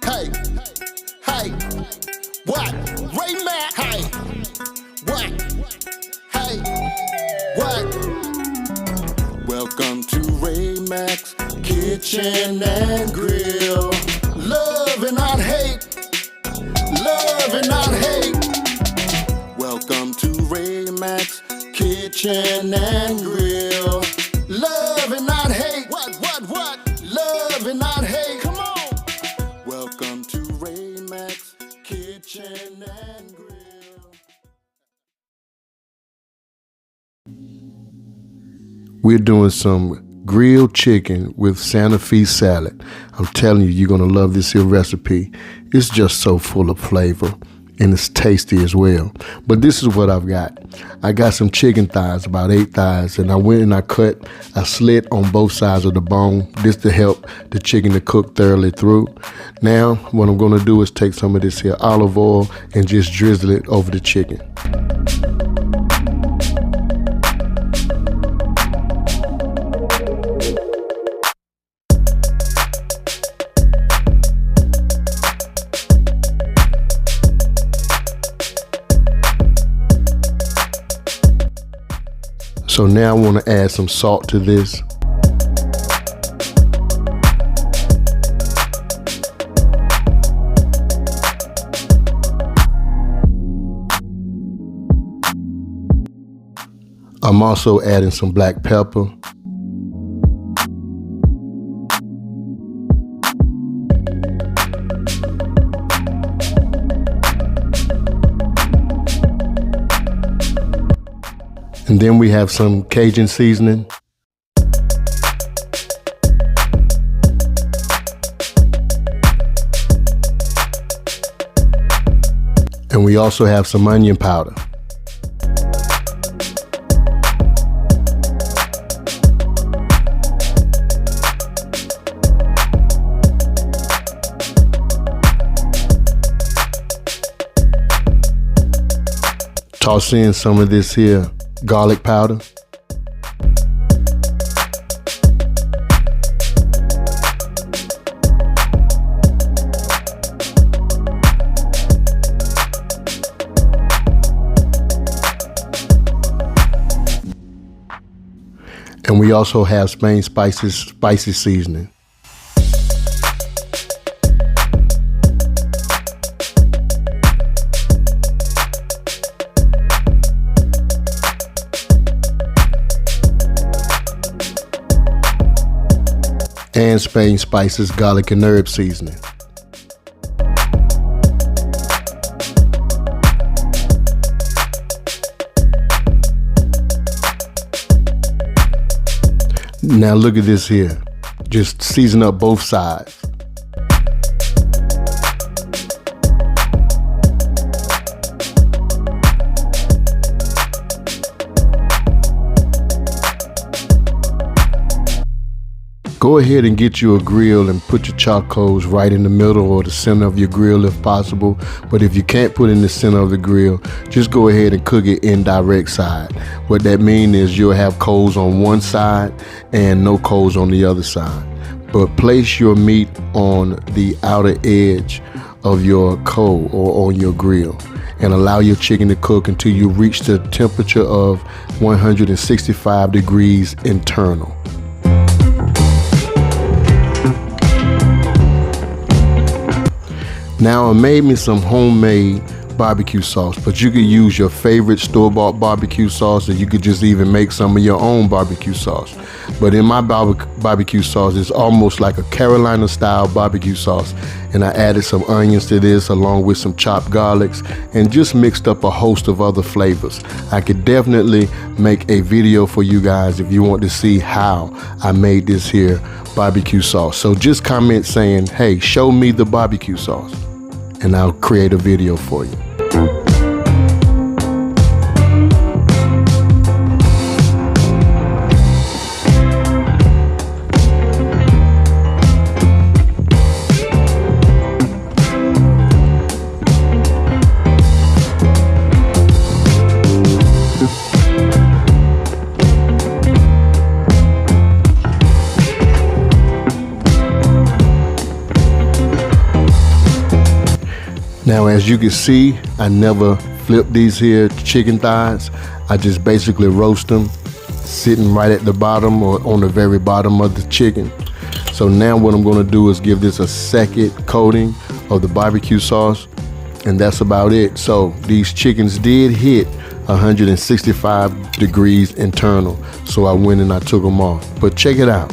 Hey, hey, what? Ray Mac, hey, what? Hey, what? Welcome to Ray Mac's Kitchen and Grill. Love and not hate. Love and not hate. Welcome to Ray Mac's Kitchen and Grill. Love and not hate. What? Love and not hate. Come on. Welcome to Ray Mac's Kitchen and Grill. We're doing some grilled chicken with Santa Fe salad. I'm telling you, you're gonna love this here recipe. It's just so full of flavor and it's tasty as well. But this is what I've got. I got some chicken thighs, about 8 thighs, and I went and I slit on both sides of the bone, just to help the chicken to cook thoroughly through. Now, what I'm gonna do is take some of this here olive oil and just drizzle it over the chicken. So now I want to add some salt to this. I'm also adding some black pepper. And then we have some Cajun seasoning. And we also have some onion powder. Toss in some of this here garlic powder. And we also have Spain spicy seasoning. And Spain spices, garlic and herb seasoning. Now look at this here. Just season up both sides. Go ahead and get you a grill and put your charcoals right in the middle or the center of your grill if possible. But if you can't put in the center of the grill, just go ahead and cook it indirect side. What that means is you'll have coals on one side and no coals on the other side. But place your meat on the outer edge of your coal or on your grill and allow your chicken to cook until you reach the temperature of 165 degrees internal. Now I made me some homemade barbecue sauce, but you could use your favorite store-bought barbecue sauce, or you could just even make some of your own barbecue sauce. But in my barbecue sauce, it's almost like a Carolina style barbecue sauce. And I added some onions to this along with some chopped garlics and just mixed up a host of other flavors. I could definitely make a video for you guys if you want to see how I made this here barbecue sauce. So just comment saying, hey, show me the barbecue sauce, and I'll create a video for you. Now, as you can see, I never flip these here chicken thighs. I just basically roast them sitting right at the bottom or on the very bottom of the chicken. So now what I'm gonna do is give this a second coating of the barbecue sauce, and that's about it. So these chickens did hit 165 degrees internal. So I went and I took them off. But check it out.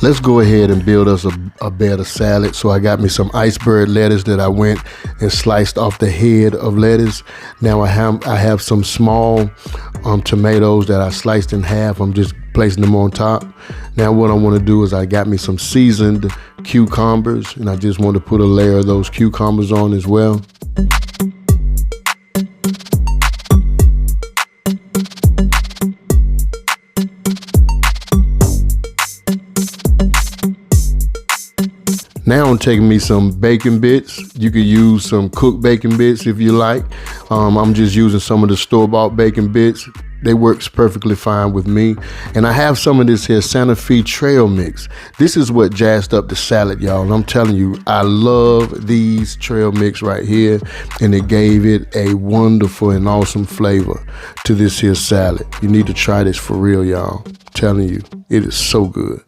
Let's go ahead and build us a better salad. So I got me some iceberg lettuce that I went and sliced off the head of lettuce. Now I have some small tomatoes that I sliced in half. I'm just placing them on top. Now what I want to do is I got me some seasoned cucumbers, and I just want to put a layer of those cucumbers on as well. Now I'm taking me some bacon bits. You could use some cooked bacon bits if you like. I'm just using some of the store-bought bacon bits. They works perfectly fine with me. And I have some of this here Santa Fe trail mix. This is what jazzed up the salad, y'all. And I'm telling you, I love these trail mix right here. And it gave it a wonderful and awesome flavor to this here salad. You need to try this for real, y'all. I'm telling you, it is so good.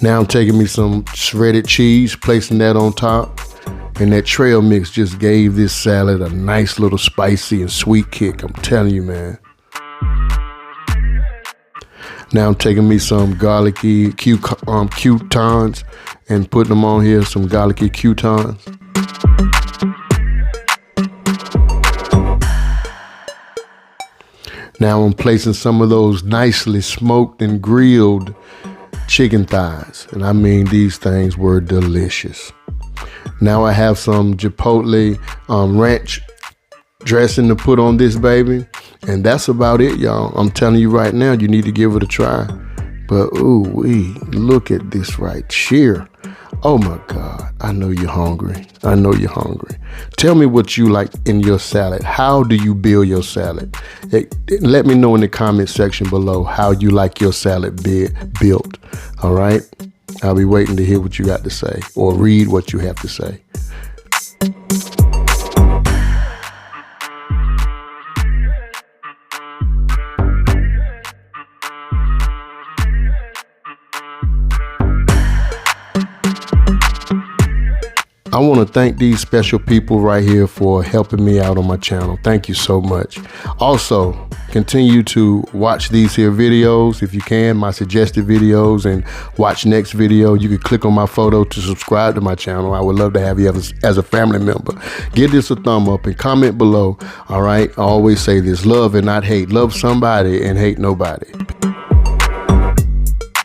Now I'm taking me some shredded cheese, placing that on top. And that trail mix just gave this salad a nice little spicy and sweet kick. I'm telling you, man. Now I'm taking me some garlicky croutons and putting them on here, some garlicky croutons. Now I'm placing some of those nicely smoked and grilled chicken thighs, and I mean these things were delicious. Now I have some chipotle ranch dressing to put on this baby, and that's about it, y'all. I'm telling you right now, you need to give it a try. But look at this right here. Oh my God, I know you're hungry. I know you're hungry. Tell me what you like in your salad. How do you build your salad? Let me know in the comment section below how you like your salad built. All right? I'll be waiting to hear what you got to say or read what you have to say. I want to thank these special people right here for helping me out on my channel. Thank you so much. Also, continue to watch these here videos if you can, my suggested videos, and watch next video. You can click on my photo to subscribe to my channel. I would love to have you as a family member. Give this a thumb up and comment below. All right, I always say this: love and not hate. Love somebody and hate nobody.